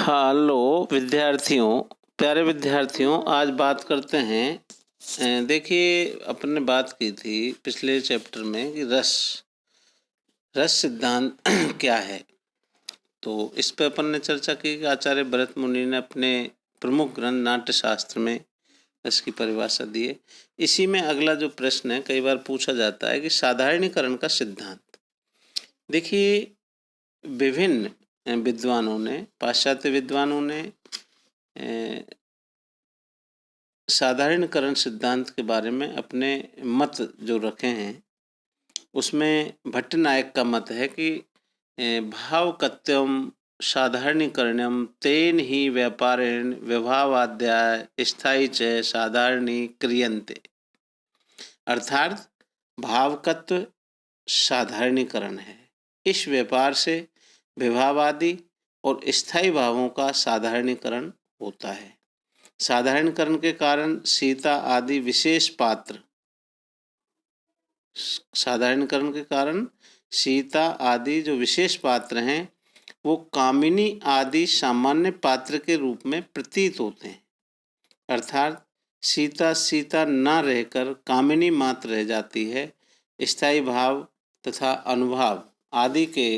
Hello विद्यार्थियों, प्यारे विद्यार्थियों, आज बात करते हैं। देखिए, अपन ने बात की थी पिछले चैप्टर में कि रस सिद्धांत क्या है। तो इस पर अपन ने चर्चा की कि आचार्य भरत मुनि ने अपने प्रमुख ग्रंथ नाट्यशास्त्र में रस की परिभाषा दी है। इसी में अगला जो प्रश्न है, कई बार पूछा जाता है कि साधारणीकरण का सिद्धांत। देखिए, विभिन्न विद्वानों ने, पाश्चात्य विद्वानों ने साधारणीकरण सिद्धांत के बारे में अपने मत जो रखे हैं, उसमें भट्टनायक का मत है कि भावकत्यम साधारणीकरणम तेन ही व्यापारेण विभावाद्याय स्थायी च साधारणीक्रियन्ते। अर्थात भावकत्व साधारणीकरण है। इस व्यापार से विभावादि और स्थायी भावों का साधारणीकरण होता है। साधारणीकरण के कारण सीता आदि विशेष पात्र, साधारणीकरण के कारण सीता आदि जो विशेष पात्र हैं वो कामिनी आदि सामान्य पात्र के रूप में प्रतीत होते हैं। अर्थात सीता न रहकर कामिनी मात्र रह जाती है। स्थायी भाव तथा अनुभाव आदि के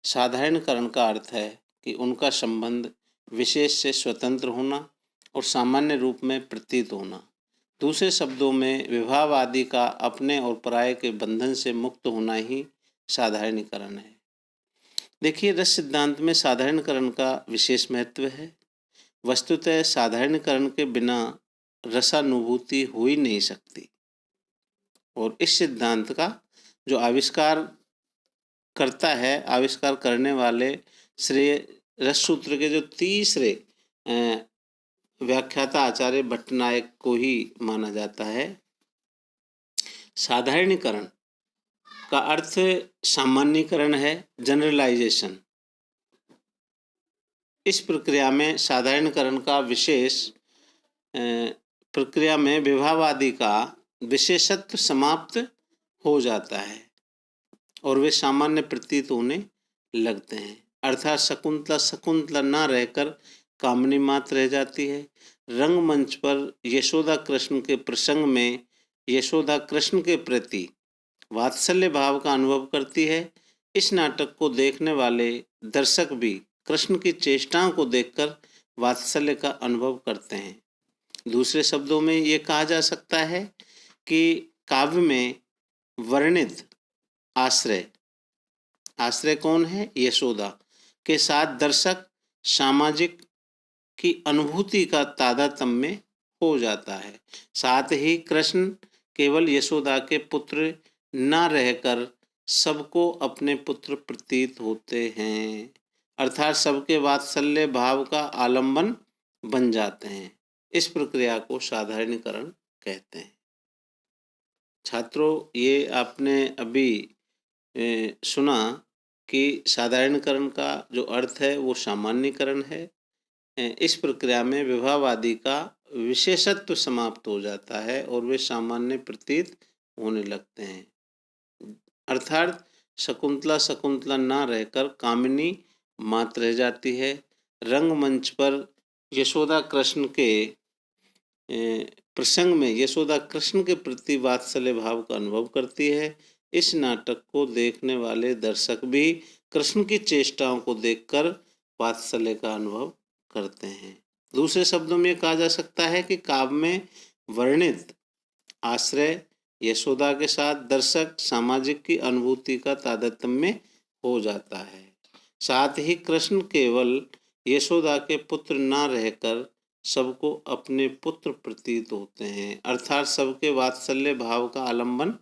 साधारणीकरण का अर्थ है कि उनका संबंध विशेष से स्वतंत्र होना और सामान्य रूप में प्रतीत होना। दूसरे शब्दों में विभाव आदि का अपने और पराये के बंधन से मुक्त होना ही साधारणीकरण है। देखिए, रस सिद्धांत में साधारणीकरण का विशेष महत्व है। वस्तुतः साधारणीकरण के बिना रसानुभूति हो ही नहीं सकती। और इस सिद्धांत का जो आविष्कार करता है, आविष्कार करने वाले श्रेय रस सूत्र के जो तीसरे व्याख्याता आचार्य भट्टनायक को ही माना जाता है। साधारणीकरण का अर्थ सामान्यीकरण है, जनरलाइजेशन। इस प्रक्रिया में साधारणीकरण का विशेष प्रक्रिया में विभावादि का विशेषत्व समाप्त हो जाता है और वे सामान्य प्रतीत होने लगते हैं। अर्थात शकुंतला न रहकर कामिनी मात्र रह जाती है। रंगमंच पर यशोदा कृष्ण के प्रसंग में यशोदा कृष्ण के प्रति वात्सल्य भाव का अनुभव करती है। इस नाटक को देखने वाले दर्शक भी कृष्ण की चेष्टाओं को देखकर वात्सल्य का अनुभव करते हैं। दूसरे शब्दों में ये कहा जा सकता है कि काव्य में वर्णित आश्रय कौन है? यशोदा के साथ दर्शक सामाजिक की अनुभूति का तादात्म्य हो जाता है। साथ ही कृष्ण केवल यशोदा के पुत्र न रहकर सबको अपने पुत्र प्रतीत होते हैं। अर्थात सबके वात्सल्य भाव का आलंबन बन जाते हैं। इस प्रक्रिया को साधारणीकरण कहते हैं। छात्रों, ये आपने अभी सुना कि साधारणीकरण का जो अर्थ है वो सामान्यीकरण है। इस प्रक्रिया में विभावादि का विशेषत्व समाप्त हो जाता है और वे सामान्य प्रतीत होने लगते हैं। अर्थात शकुंतला न रहकर कामिनी मात्र रह जाती है। रंगमंच पर यशोदा कृष्ण के प्रसंग में यशोदा कृष्ण के प्रति वात्सल्य भाव का अनुभव करती है। इस नाटक को देखने वाले दर्शक भी कृष्ण की चेष्टाओं को देखकर वात्सल्य का अनुभव करते हैं। दूसरे शब्दों में कहा जा सकता है कि काव्य में वर्णित आश्रय यशोदा के साथ दर्शक सामाजिक की अनुभूति का तादात्म्य हो जाता है। साथ ही कृष्ण केवल यशोदा के पुत्र न रहकर सबको अपने पुत्र प्रतीत होते हैं। अर्थात सबके वात्सल्य भाव का आलंबन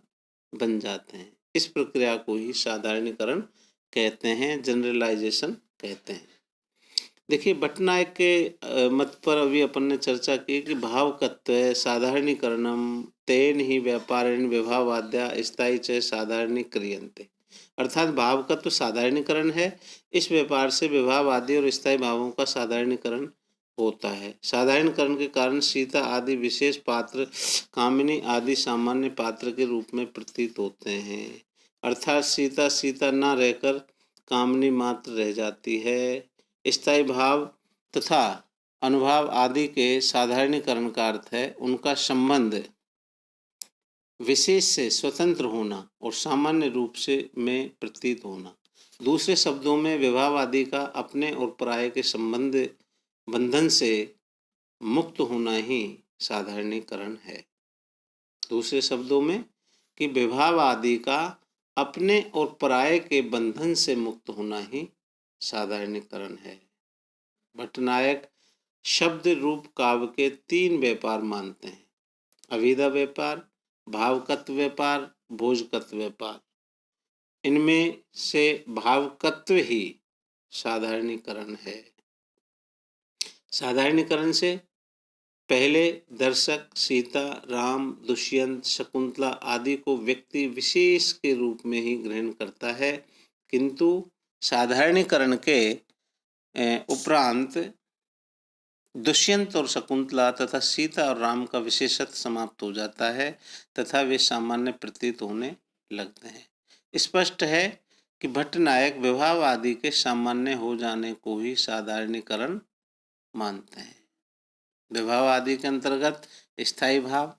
बन जाते हैं। इस प्रक्रिया को ही साधारणीकरण कहते हैं, जनरलाइजेशन कहते हैं। देखिए, भट्टनायक के मत पर अभी अपन ने चर्चा की कि भावकत्व साधारणीकरणम तेन ही व्यापारेण विभावाद्या स्थायी च साधारणीक्रियन्ते। अर्थात भावकत्व साधारणीकरण है। इस व्यापार से विभाव आदि और स्थायी भावों का साधारणीकरण होता है। साधारणीकरण के कारण सीता आदि विशेष पात्र कामिनी आदि सामान्य पात्र के रूप में प्रतीत होते हैं। अर्थात सीता न रहकर कामिनी मात्र रह जाती है। स्थायी भाव तथा अनुभाव आदि के साधारणीकरण का अर्थ है उनका संबंध विशेष से स्वतंत्र होना और सामान्य रूप से में प्रतीत होना। दूसरे शब्दों में विभाव आदि का अपने और पराये के बंधन से मुक्त होना ही साधारणीकरण है। दूसरे शब्दों में कि विभाव आदि का अपने और पराये के बंधन से मुक्त होना ही साधारणीकरण है। भट्टनायक शब्द रूप काव्य के 3 व्यापार मानते हैं: अभिधा व्यापार, भावकत्व व्यापार, भोजकत्व व्यापार। इनमें से भावकत्व ही साधारणीकरण है। साधारणीकरण से पहले दर्शक सीता, राम, दुष्यंत, शकुंतला आदि को व्यक्ति विशेष के रूप में ही ग्रहण करता है, किंतु साधारणीकरण के उपरांत दुष्यंत और शकुंतला तथा सीता और राम का विशेषत्व समाप्त हो जाता है तथा वे सामान्य प्रतीत होने लगते हैं। स्पष्ट है कि भट्टनायक विभाव आदि के सामान्य हो जाने को ही साधारणीकरण मानते हैं। विभाव आदि के अंतर्गत स्थायी भाव,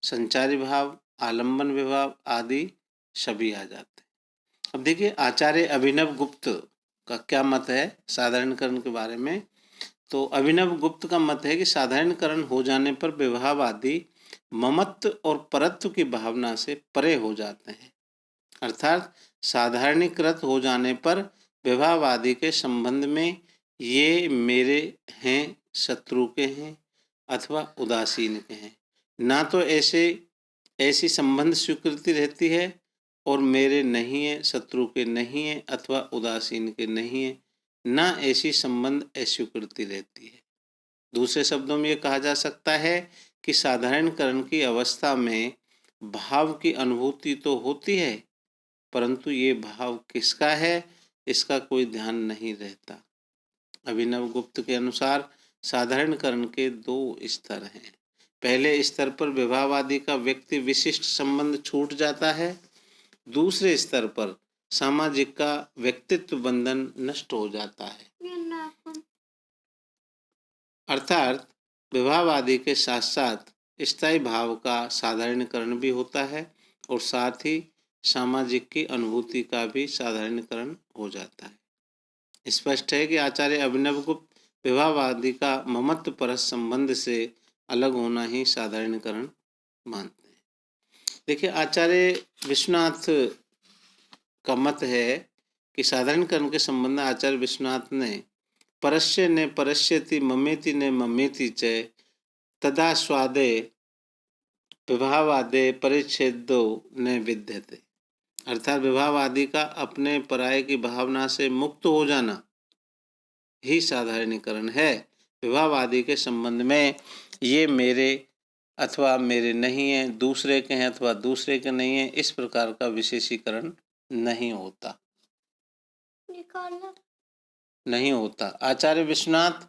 संचारी भाव, आलंबन विभाव आदि सभी आ जाते हैं। अब देखिए आचार्य अभिनव गुप्त का क्या मत है साधारणीकरण के बारे में। तो अभिनव गुप्त का मत है कि साधारणीकरण हो जाने पर विभाव आदि ममत्व और परत्व की भावना से परे हो जाते हैं। अर्थात साधारणीकृत हो जाने पर विभाव आदि के संबंध में ये मेरे हैं, शत्रु के हैं अथवा उदासीन के हैं, ना तो ऐसी संबंध स्वीकृति रहती है और मेरे नहीं है, शत्रु के नहीं है अथवा उदासीन के नहीं है, ना ऐसी संबंध अस्वीकृति रहती है। दूसरे शब्दों में ये कहा जा सकता है कि साधारणीकरण की अवस्था में भाव की अनुभूति तो होती है, परंतु ये भाव किसका है इसका कोई ध्यान नहीं रहता। अभिनव गुप्त के अनुसार साधारणीकरण के 2 स्तर हैं। पहले स्तर पर विभाव आदि का व्यक्ति विशिष्ट संबंध छूट जाता है। दूसरे स्तर पर सामाजिक का व्यक्तित्व बंधन नष्ट हो जाता है। अर्थात विभाव आदि के साथ साथ स्थायी भाव का साधारणीकरण भी होता है और साथ ही सामाजिक की अनुभूति का भी साधारणीकरण हो जाता है। स्पष्ट है कि आचार्य अभिनव गुप्त विभाव आदि का ममत्व परस संबंध से अलग होना ही साधारणीकरण मानते हैं। देखिए आचार्य विश्वनाथ का मत है कि साधारणीकरण के संबंध में आचार्य विश्वनाथ ने परस्य ने परस्यति ममेति ने ममेति च तदा स्वादे विभावादे परिच्छेदो न विद्यते। अर्थात विभाव आदि का अपने पराये की भावना से मुक्त हो जाना ही साधारणीकरण है। विभाव आदि के संबंध में ये मेरे अथवा मेरे नहीं है, दूसरे के हैं अथवा दूसरे के नहीं है, इस प्रकार का विशेषीकरण नहीं होता। आचार्य विश्वनाथ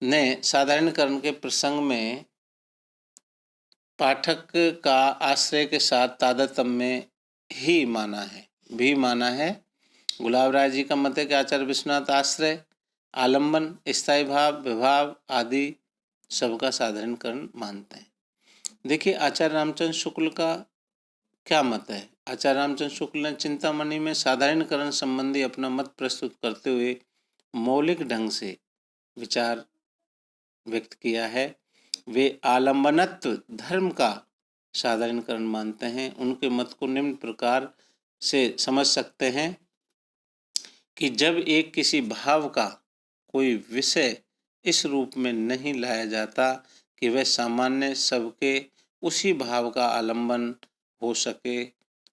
ने साधारणीकरण के प्रसंग में पाठक का आश्रय के साथ तादात्म्य ही माना है। गुलाब राय जी का मत है कि आचार्य विश्वनाथ आश्रय, आलंबन, स्थायी भाव, विभाव आदि सबका साधारणीकरण मानते हैं। देखिए आचार्य रामचंद्र शुक्ल का क्या मत है। आचार्य रामचंद्र शुक्ल ने चिंतामणि में साधारणीकरण संबंधी अपना मत प्रस्तुत करते हुए मौलिक ढंग से विचार व्यक्त किया है। वे आलंबनत्व धर्म का साधारणीकरण मानते हैं। उनके मत को निम्न प्रकार से समझ सकते हैं कि जब एक किसी भाव का कोई विषय इस रूप में नहीं लाया जाता कि वह सामान्य सबके उसी भाव का आलंबन हो सके,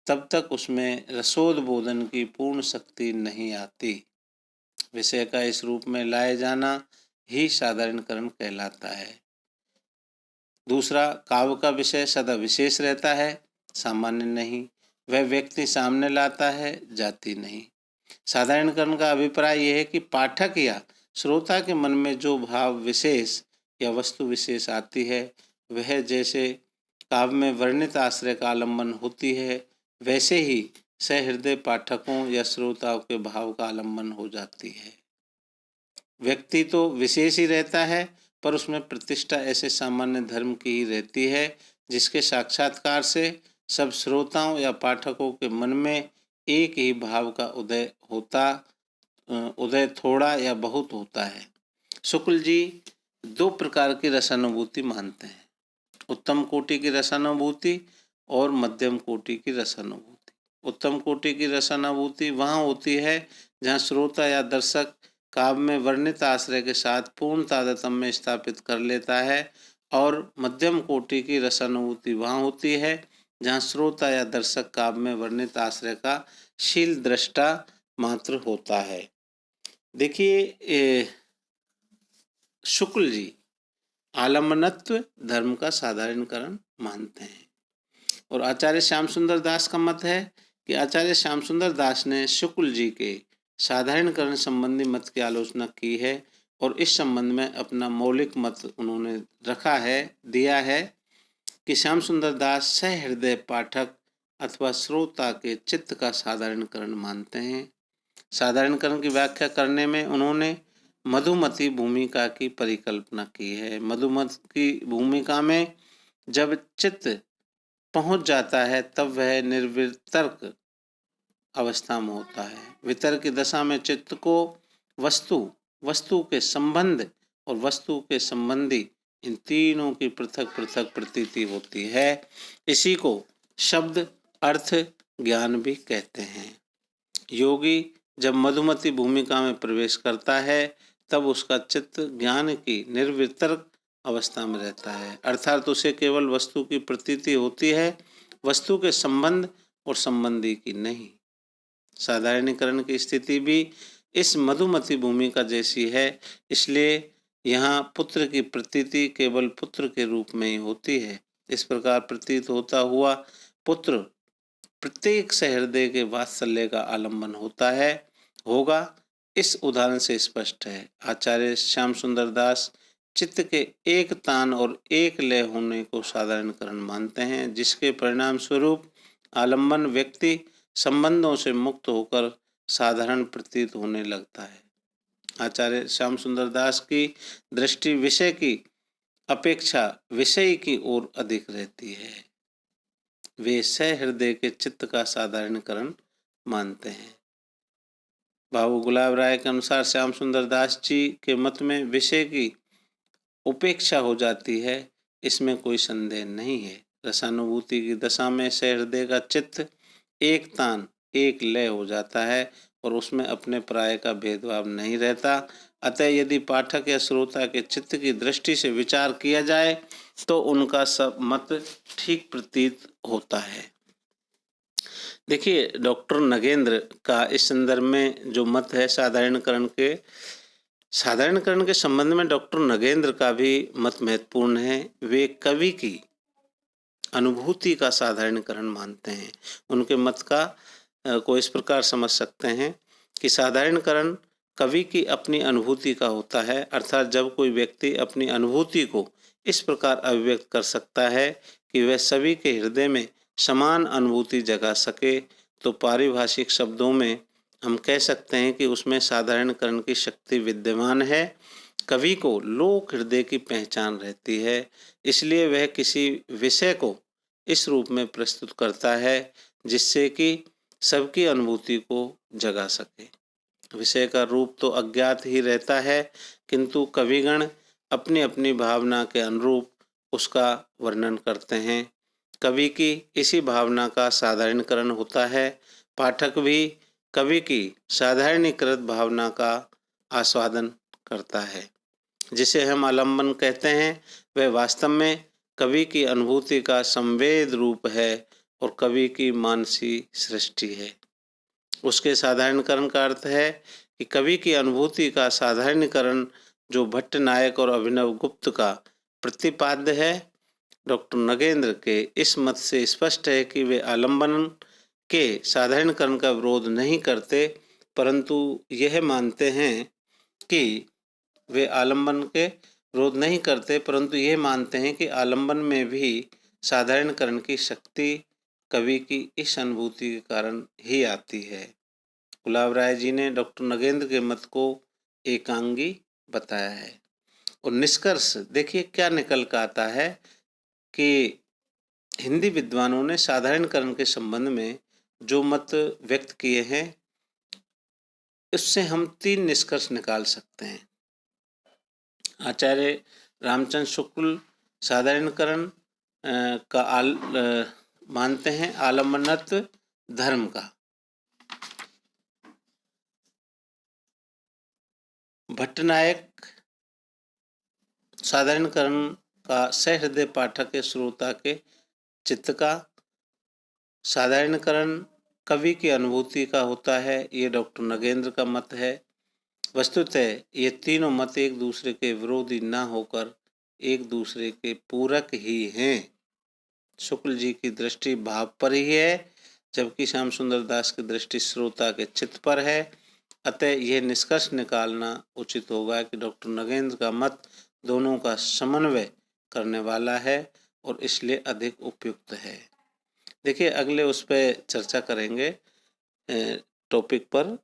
तब तक उसमें रसोद्बोधन की पूर्ण शक्ति नहीं आती। विषय का इस रूप में लाए जाना ही साधारणीकरण कहलाता है। दूसरा, काव्य का विषय सदा विशेष रहता है, सामान्य नहीं। वह व्यक्ति सामने लाता है, जाति नहीं। साधारणीकरण का अभिप्राय यह है कि पाठक या श्रोता के मन में जो भाव विशेष या वस्तु विशेष आती है, वह जैसे काव्य में वर्णित आश्रय का आलंबन होती है, वैसे ही सहृदय पाठकों या श्रोताओं के भाव का आलंबन हो जाती है। व्यक्ति तो विशेष ही रहता है, पर उसमें प्रतिष्ठा ऐसे सामान्य धर्म की ही रहती है जिसके साक्षात्कार से सब श्रोताओं या पाठकों के मन में एक ही भाव का उदय थोड़ा या बहुत होता है। शुक्ल जी दो प्रकार की रसानुभूति मानते हैं, उत्तम कोटि की रसानुभूति और मध्यम कोटि की रसानुभूति। उत्तम कोटि की रसानुभूति वहाँ होती है जहाँ श्रोता या दर्शक काव्य में वर्णित आश्रय के साथ पूर्ण तादात्म्य में स्थापित कर लेता है, और मध्यम कोटि की रसानुभूति वहाँ होती है जहाँ श्रोता या दर्शक काव्य में वर्णित आश्रय का शील दृष्टा मात्र होता है। देखिए, शुक्ल जी आलम्बनत्व धर्म का साधारणीकरण मानते हैं, और आचार्य श्याम सुंदर दास का मत है कि आचार्य श्याम सुंदर दास ने शुक्ल जी के साधारणीकरण संबंधी मत की आलोचना की है, और इस संबंध में अपना मौलिक मत उन्होंने दिया है कि श्याम सुंदर दास सहृदय पाठक अथवा श्रोता के चित्त का साधारणीकरण मानते हैं। साधारणीकरण की व्याख्या करने में उन्होंने मधुमती भूमिका की परिकल्पना की है। मधुमती की भूमिका में जब चित्त पहुंच जाता है तब वह निर्वितर्क अवस्था में होता है। वितर्क की दशा में चित्त को वस्तु के संबंध और वस्तु के संबंधी इन तीनों की पृथक पृथक प्रतीति होती है। इसी को शब्द अर्थ ज्ञान भी कहते हैं। योगी जब मधुमती भूमिका में प्रवेश करता है तब उसका चित्त ज्ञान की निर्वितर्क अवस्था में रहता है, अर्थात उसे केवल वस्तु की प्रतीति होती है, वस्तु के संबंध और संबंधी की नहीं। साधारणीकरण की स्थिति भी इस मधुमती भूमिका जैसी है, इसलिए यहाँ पुत्र की प्रतीति केवल पुत्र के रूप में ही होती है। इस प्रकार प्रतीत होता हुआ पुत्र प्रत्येक सहृदय के वात्सल्य का आलंबन होगा। इस उदाहरण से स्पष्ट है। आचार्य श्याम सुंदर दास चित्त के एक तान और एक लय होने को साधारणीकरण मानते हैं, जिसके परिणाम स्वरूप आलंबन व्यक्ति संबंधों से मुक्त होकर साधारण प्रतीत होने लगता है। आचार्य श्याम सुंदर दास की दृष्टि विषय की अपेक्षा विषय की ओर अधिक रहती है। वे सहृदय के चित्त का साधारणीकरण मानते हैं। बाबू गुलाब राय के अनुसार श्याम सुंदर दास जी के मत में विषय की उपेक्षा हो जाती है, इसमें कोई संदेह नहीं है। रसानुभूति की दशा में सहृदय का चित्त एक तान एक लय हो जाता है और उसमें अपने पराये का भेदभाव नहीं रहता। अतः यदि पाठक या श्रोता के चित्त की दृष्टि से विचार किया जाए तो उनका सब मत ठीक प्रतीत होता है। देखिए, डॉक्टर नगेंद्र का इस संदर्भ में जो मत है साधारणीकरण के संबंध में डॉक्टर नगेंद्र का भी मत महत्वपूर्ण है। वे कवि की अनुभूति का साधारणीकरण मानते हैं। उनके मत को इस प्रकार समझ सकते हैं कि साधारणीकरण कवि की अपनी अनुभूति का होता है, अर्थात जब कोई व्यक्ति अपनी अनुभूति को इस प्रकार अभिव्यक्त कर सकता है कि वह सभी के हृदय में समान अनुभूति जगा सके, तो पारिभाषिक शब्दों में हम कह सकते हैं कि उसमें साधारणीकरण की शक्ति विद्यमान है। कवि को लोक हृदय की पहचान रहती है, इसलिए वह किसी विषय को इस रूप में प्रस्तुत करता है जिससे कि सबकी अनुभूति को जगा सके। विषय का रूप तो अज्ञात ही रहता है, किंतु कविगण अपनी अपनी भावना के अनुरूप उसका वर्णन करते हैं। कवि की इसी भावना का साधारणीकरण होता है। पाठक भी कवि की साधारणीकृत भावना का आस्वादन करता है। जिसे हम आलम्बन कहते हैं, वह वास्तव में कवि की अनुभूति का संवेद रूप है और कवि की मानसी सृष्टि है। उसके साधारणीकरण का अर्थ है कि कवि की अनुभूति का साधारणीकरण जो भट्ट नायक और अभिनव गुप्त का प्रतिपाद्य है। डॉक्टर नगेंद्र के इस मत से स्पष्ट है कि वे आलम्बन के साधारणीकरण का विरोध नहीं करते, परंतु यह मानते हैं कि वे आलम्बन के विरोध नहीं करते परंतु यह मानते हैं कि आलम्बन में भी साधारणीकरण की शक्ति कवि की इस अनुभूति के कारण ही आती है। गुलाब राय जी ने डॉक्टर नगेंद्र के मत को एकांगी बताया है। और निष्कर्ष देखिए क्या निकल कर आता है कि हिंदी विद्वानों ने साधारणीकरण के संबंध में जो मत व्यक्त किए हैं, इससे हम 3 निष्कर्ष निकाल सकते हैं। आचार्य रामचंद्र शुक्ल साधारणीकरण मानते हैं आलम्बनत धर्म का। भट्टनायक साधारणीकरण का सहृदय पाठक के श्रोता के चित्त का। साधारणीकरण कवि की अनुभूति का होता है, ये डॉक्टर नगेंद्र का मत है। वस्तुतः ये तीनों मत एक दूसरे के विरोधी न होकर एक दूसरे के पूरक ही हैं। शुक्ल जी की दृष्टि भाव पर ही है, जबकि श्याम सुंदर दास की दृष्टि श्रोता के चित्त पर है। अतः यह निष्कर्ष निकालना उचित होगा कि डॉक्टर नगेंद्र का मत दोनों का समन्वय करने वाला है और इसलिए अधिक उपयुक्त है। देखिए अगले उस पर चर्चा करेंगे टॉपिक पर